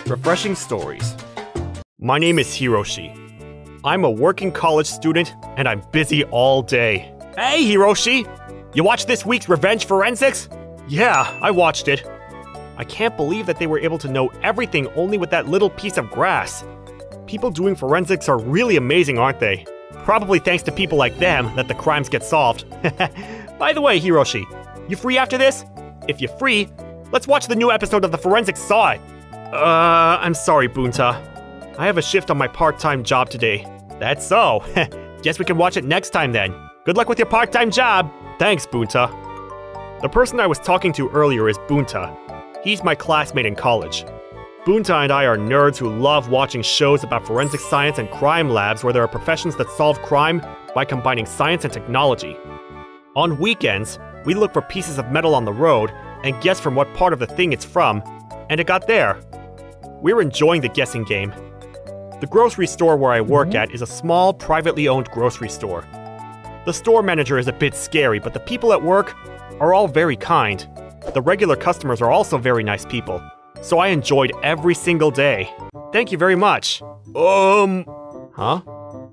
Refreshing stories. My name is Hiroshi. I'm a working college student, and I'm busy all day. Hey, Hiroshi! You watched this week's Revenge Forensics? Yeah, I watched it. I can't believe that they were able to know everything only with that little piece of grass. People doing forensics are really amazing, aren't they? Probably thanks to people like them that the crimes get solved. By the way, Hiroshi, you free after this? If you're free, let's watch the new episode of the Forensics Saw It. I'm sorry, Bunta. I have a shift on my part-time job today. That's so. Guess we can watch it next time then. Good luck with your part-time job. Thanks, Bunta. The person I was talking to earlier is Bunta. He's my classmate in college. Bunta and I are nerds who love watching shows about forensic science and crime labs where there are professions that solve crime by combining science and technology. On weekends, we look for pieces of metal on the road and guess from what part of the thing it's from, and it got there. We're enjoying the guessing game. The grocery store where I work at is a small, privately owned grocery store. The store manager is a bit scary, but the people at work are all very kind. The regular customers are also very nice people, so I enjoyed every single day. Thank you very much. Huh?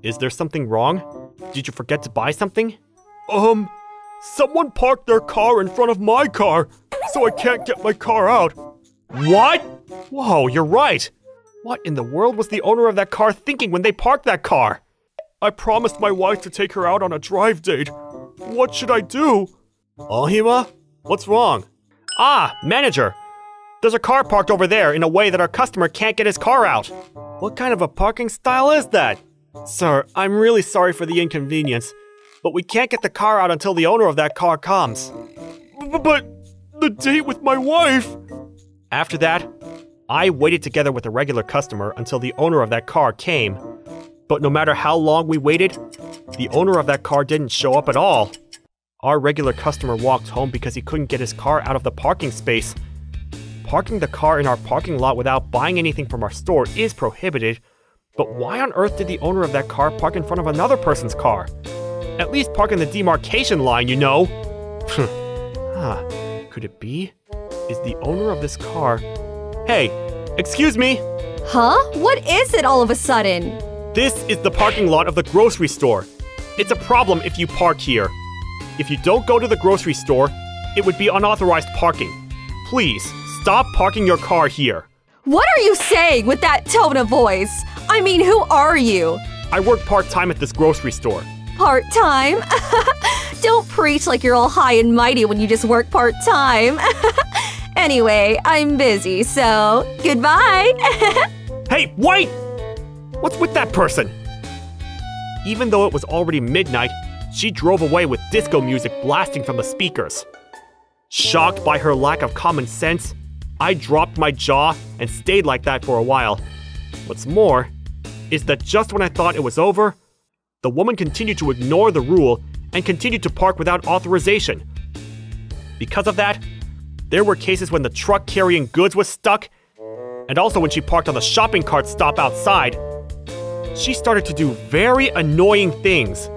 Is there something wrong? Did you forget to buy something? Someone parked their car in front of my car, so I can't get my car out. What? Whoa, you're right. What in the world was the owner of that car thinking when they parked that car? I promised my wife to take her out on a drive date. What should I do? Ohima? What's wrong? Ah, manager. There's a car parked over there in a way that our customer can't get his car out. What kind of a parking style is that? Sir, I'm really sorry for the inconvenience, but we can't get the car out until the owner of that car comes. But the date with my wife! After that, I waited together with a regular customer until the owner of that car came. But no matter how long we waited, the owner of that car didn't show up at all. Our regular customer walked home because he couldn't get his car out of the parking space. Parking the car in our parking lot without buying anything from our store is prohibited, but why on earth did the owner of that car park in front of another person's car? At least park in the demarcation line, you know. Could it be? Is the owner of this car... Hey, excuse me? Huh? What is it all of a sudden? This is the parking lot of the grocery store. It's a problem if you park here. If you don't go to the grocery store, it would be unauthorized parking. Please, stop parking your car here. What are you saying with that tone of voice? I mean, who are you? I work part-time at this grocery store. Part-time? Don't preach like you're all high and mighty when you just work part-time. Anyway, I'm busy, so goodbye. Hey, wait! What's with that person? Even though it was already midnight, she drove away with disco music blasting from the speakers. Shocked by her lack of common sense, I dropped my jaw and stayed like that for a while. What's more, is that just when I thought it was over, the woman continued to ignore the rule and continued to park without authorization. Because of that, there were cases when the truck carrying goods was stuck, and also when she parked on the shopping cart stop outside. She started to do very annoying things.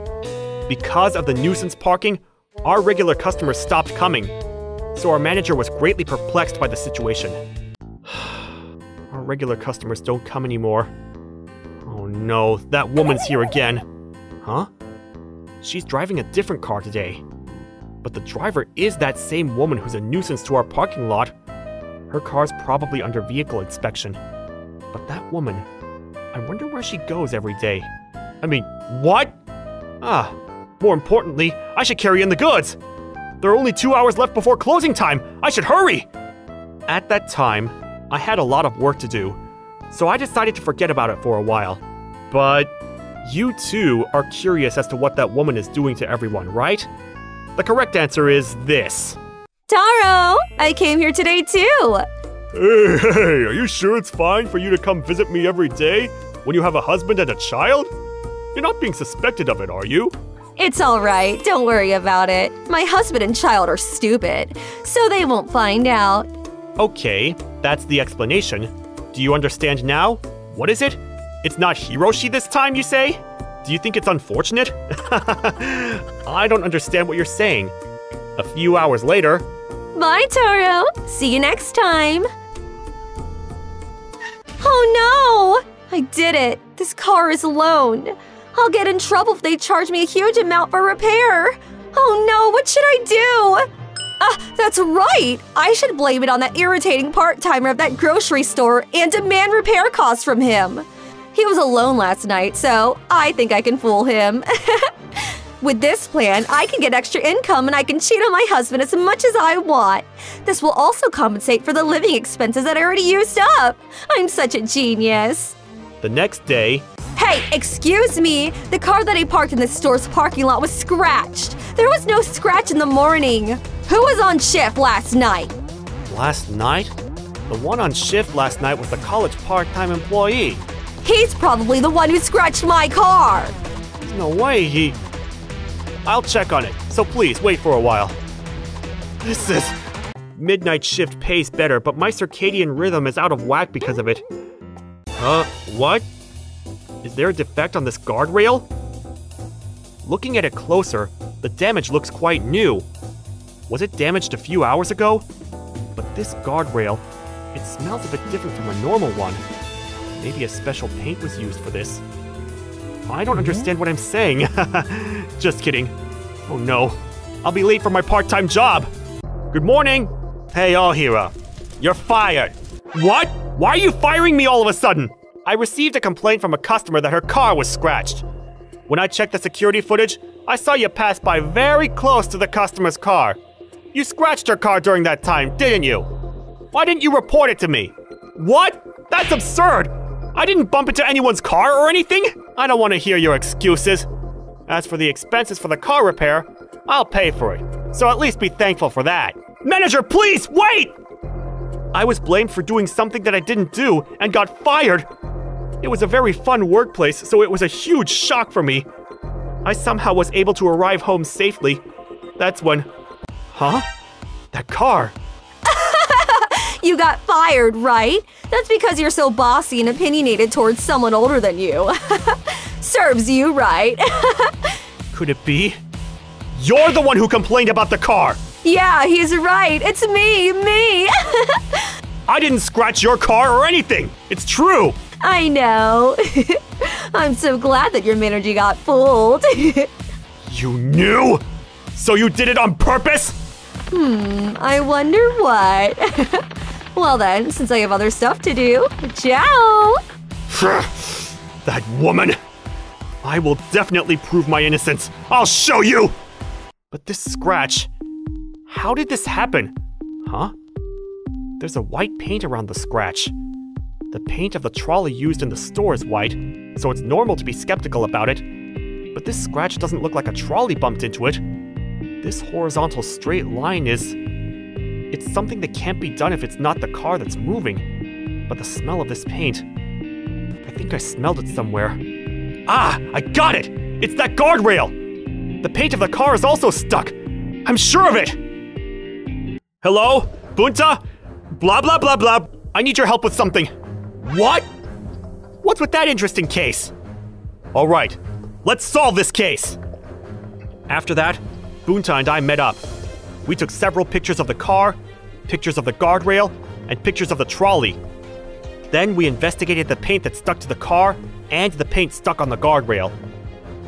Because of the nuisance parking, our regular customers stopped coming, so our manager was greatly perplexed by the situation. Our regular customers don't come anymore. Oh no, that woman's here again. Huh? She's driving a different car today. But the driver is that same woman who's a nuisance to our parking lot. Her car's probably under vehicle inspection. But that woman, I wonder where she goes every day. I mean, what? More importantly, I should carry in the goods. There are only 2 hours left before closing time. I should hurry! At that time, I had a lot of work to do, so I decided to forget about it for a while. But you too are curious as to what that woman is doing to everyone, right? The correct answer is this. Taro! I came here today too! Hey, are you sure it's fine for you to come visit me every day when you have a husband and a child? You're not being suspected of it, are you? It's alright, don't worry about it. My husband and child are stupid, so they won't find out. Okay, that's the explanation. Do you understand now? What is it? It's not Hiroshi this time, you say? Do you think it's unfortunate? I don't understand what you're saying. A few hours later... Bye, Taro. See you next time. Oh no! I did it. This car is loaned. I'll get in trouble if they charge me a huge amount for repair. Oh no, what should I do? That's right! I should blame it on that irritating part-timer of that grocery store and demand repair costs from him. He was alone last night, so I think I can fool him. With this plan, I can get extra income and I can cheat on my husband as much as I want. This will also compensate for the living expenses that I already used up. I'm such a genius. The next day… Hey, excuse me! The car that I parked in the store's parking lot was scratched. There was no scratch in the morning. Who was on shift last night? Last night? The one on shift last night was the college part-time employee. He's probably the one who scratched my car. There's no way I'll check on it, so please wait for a while. This is… Midnight shift pays better, but my circadian rhythm is out of whack because of it. What? Is there a defect on this guardrail? Looking at it closer, the damage looks quite new. Was it damaged a few hours ago? But this guardrail, it smells a bit different from a normal one. Maybe a special paint was used for this. I don't understand what I'm saying. Just kidding. Oh no, I'll be late for my part-time job. Good morning. Hey, Ahira, you're fired. What? Why are you firing me all of a sudden? I received a complaint from a customer that her car was scratched. When I checked the security footage, I saw you pass by very close to the customer's car. You scratched her car during that time, didn't you? Why didn't you report it to me? What? That's absurd! I didn't bump into anyone's car or anything! I don't want to hear your excuses. As for the expenses for the car repair, I'll pay for it, so at least be thankful for that. Manager, please, wait! I was blamed for doing something that I didn't do and got fired. It was a very fun workplace, so it was a huge shock for me. I somehow was able to arrive home safely. That's when… Huh? That car. You got fired, right? That's because you're so bossy and opinionated towards someone older than you. Serves you right. Could it be? You're the one who complained about the car! Yeah, he's right. It's me. I didn't scratch your car or anything! It's true! I know. I'm so glad that your manager got fooled. You knew? So you did it on purpose? I wonder what. Well then, since I have other stuff to do, ciao! That woman! I will definitely prove my innocence. I'll show you! But this scratch… How did this happen? Huh? There's a white paint around the scratch. The paint of the trolley used in the store is white, so it's normal to be skeptical about it. But this scratch doesn't look like a trolley bumped into it. This horizontal straight line is… It's something that can't be done if it's not the car that's moving. But the smell of this paint… I think I smelled it somewhere. Ah! I got it! It's that guardrail! The paint of the car is also stuck! I'm sure of it! Hello? Bunta? Blah blah blah blah. I need your help with something. What? What's with that interesting case? Alright, let's solve this case! After that, Bunta and I met up. We took several pictures of the car, pictures of the guardrail, and pictures of the trolley. Then we investigated the paint that stuck to the car and the paint stuck on the guardrail.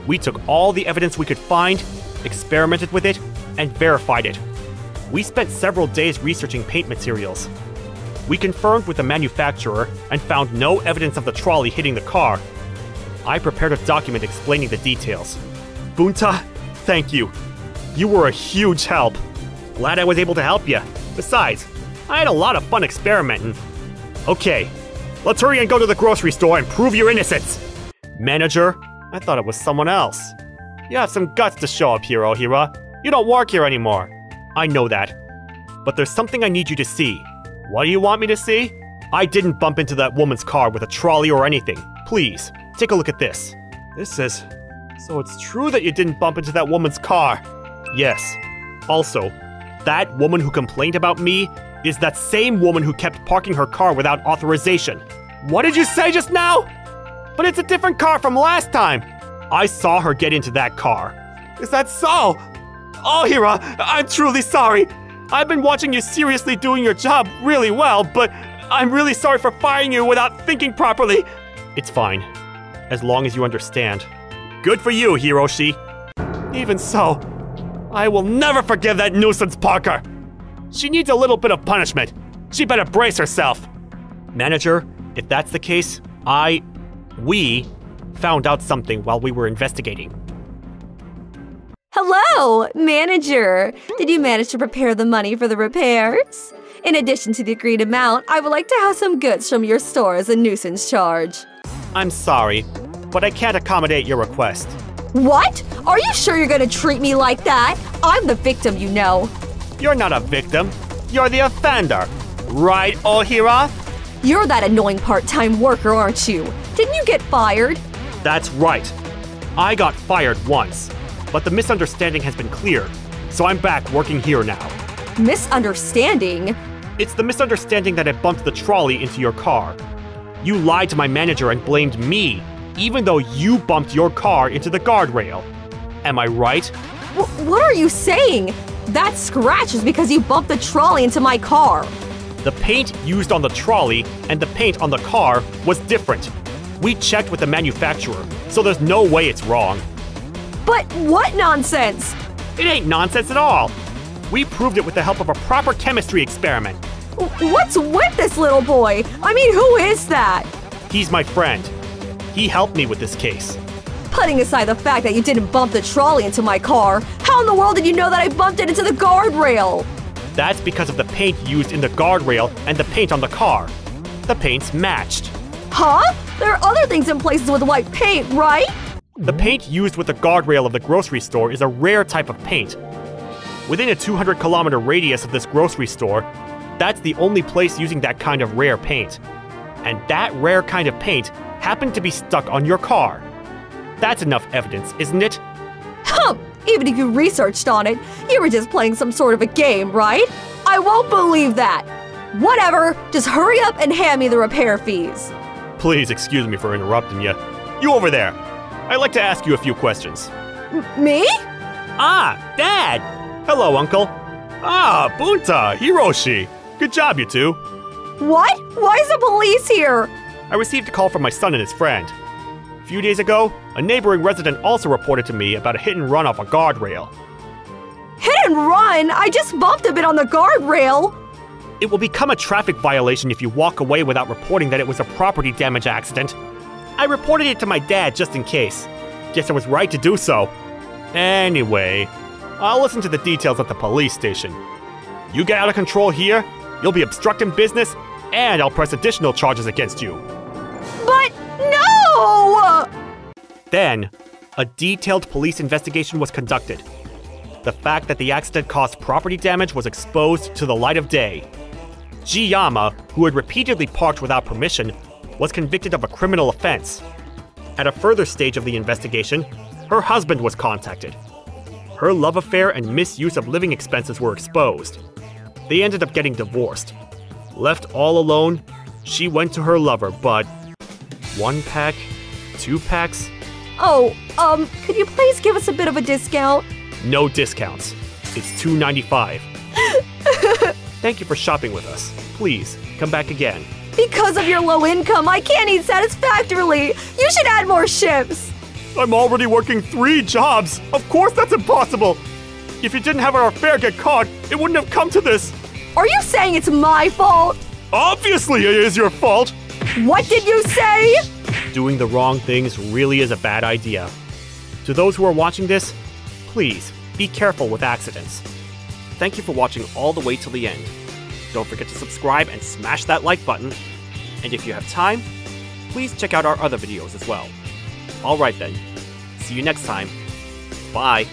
We took all the evidence we could find, experimented with it, and verified it. We spent several days researching paint materials. We confirmed with the manufacturer and found no evidence of the trolley hitting the car. I prepared a document explaining the details. Bunta, thank you. You were a huge help. Glad I was able to help you. Besides, I had a lot of fun experimenting. Okay, let's hurry and go to the grocery store and prove your innocence. Manager, I thought it was someone else. You have some guts to show up here, Ahira. You don't work here anymore. I know that. But there's something I need you to see. What do you want me to see? I didn't bump into that woman's car with a trolley or anything. Please, take a look at this. This is… So it's true that you didn't bump into that woman's car? Yes. Also, that woman who complained about me is that same woman who kept parking her car without authorization. What did you say just now? But it's a different car from last time. I saw her get into that car. Is that so? Ahira, I'm truly sorry. I've been watching you seriously doing your job really well, but I'm really sorry for firing you without thinking properly. It's fine, as long as you understand. Good for you, Hiroshi. Even so, I will never forgive that nuisance Parker. She needs a little bit of punishment. She better brace herself. Manager, if that's the case, we found out something while we were investigating. Hello, manager. Did you manage to prepare the money for the repairs? In addition to the agreed amount, I would like to have some goods from your store as a nuisance charge. I'm sorry, but I can't accommodate your request. What? Are you sure you're gonna treat me like that? I'm the victim, you know. You're not a victim. You're the offender. Right, Ohira? You're that annoying part-time worker, aren't you? Didn't you get fired? That's right. I got fired once, but the misunderstanding has been cleared, so I'm back working here now. Misunderstanding? It's the misunderstanding that I bumped the trolley into your car. You lied to my manager and blamed me, even though you bumped your car into the guardrail. Am I right? What are you saying? That scratch is because you bumped the trolley into my car. The paint used on the trolley and the paint on the car was different. We checked with the manufacturer, so there's no way it's wrong. But what nonsense? It ain't nonsense at all. We proved it with the help of a proper chemistry experiment. What's with this little boy? I mean, who is that? He's my friend. He helped me with this case. Putting aside the fact that you didn't bump the trolley into my car, how in the world did you know that I bumped it into the guardrail? That's because of the paint used in the guardrail and the paint on the car. The paints matched. Huh? There are other things in places with white paint, right? The paint used with the guardrail of the grocery store is a rare type of paint. Within a 200-kilometer radius of this grocery store, that's the only place using that kind of rare paint. And that rare kind of paint happened to be stuck on your car. That's enough evidence, isn't it? Even if you researched on it, you were just playing some sort of a game, right? I won't believe that. Whatever, just hurry up and hand me the repair fees. Please excuse me for interrupting you. You over there. I'd like to ask you a few questions. Me? Ah, Dad! Hello, Uncle. Ah, Bunta, Hiroshi. Good job, you two. What? Why is the police here? I received a call from my son and his friend. A few days ago, a neighboring resident also reported to me about a hit and run off a guardrail. Hit and run? I just bumped a bit on the guardrail. It will become a traffic violation if you walk away without reporting that it was a property damage accident. I reported it to my dad just in case. Guess I was right to do so. Anyway, I'll listen to the details at the police station. You get out of control here, you'll be obstructing business, and I'll press additional charges against you. But no! Then, a detailed police investigation was conducted. The fact that the accident caused property damage was exposed to the light of day. Jiyama, who had repeatedly parked without permission, was convicted of a criminal offense. At a further stage of the investigation, her husband was contacted. Her love affair and misuse of living expenses were exposed. They ended up getting divorced. Left all alone, she went to her lover, but 1 pack, 2 packs? Oh, could you please give us a bit of a discount? No discounts. It's $2.95. Thank you for shopping with us. Please, come back again. Because of your low income, I can't eat satisfactorily. You should add more shifts. I'm already working 3 jobs. Of course that's impossible. If you didn't have our affair get caught, it wouldn't have come to this. Are you saying it's my fault? Obviously it is your fault. What did you say? Doing the wrong things really is a bad idea. To those who are watching this, please be careful with accidents. Thank you for watching all the way till the end. Don't forget to subscribe and smash that like button. And if you have time, please check out our other videos as well. Alright then, see you next time. Bye.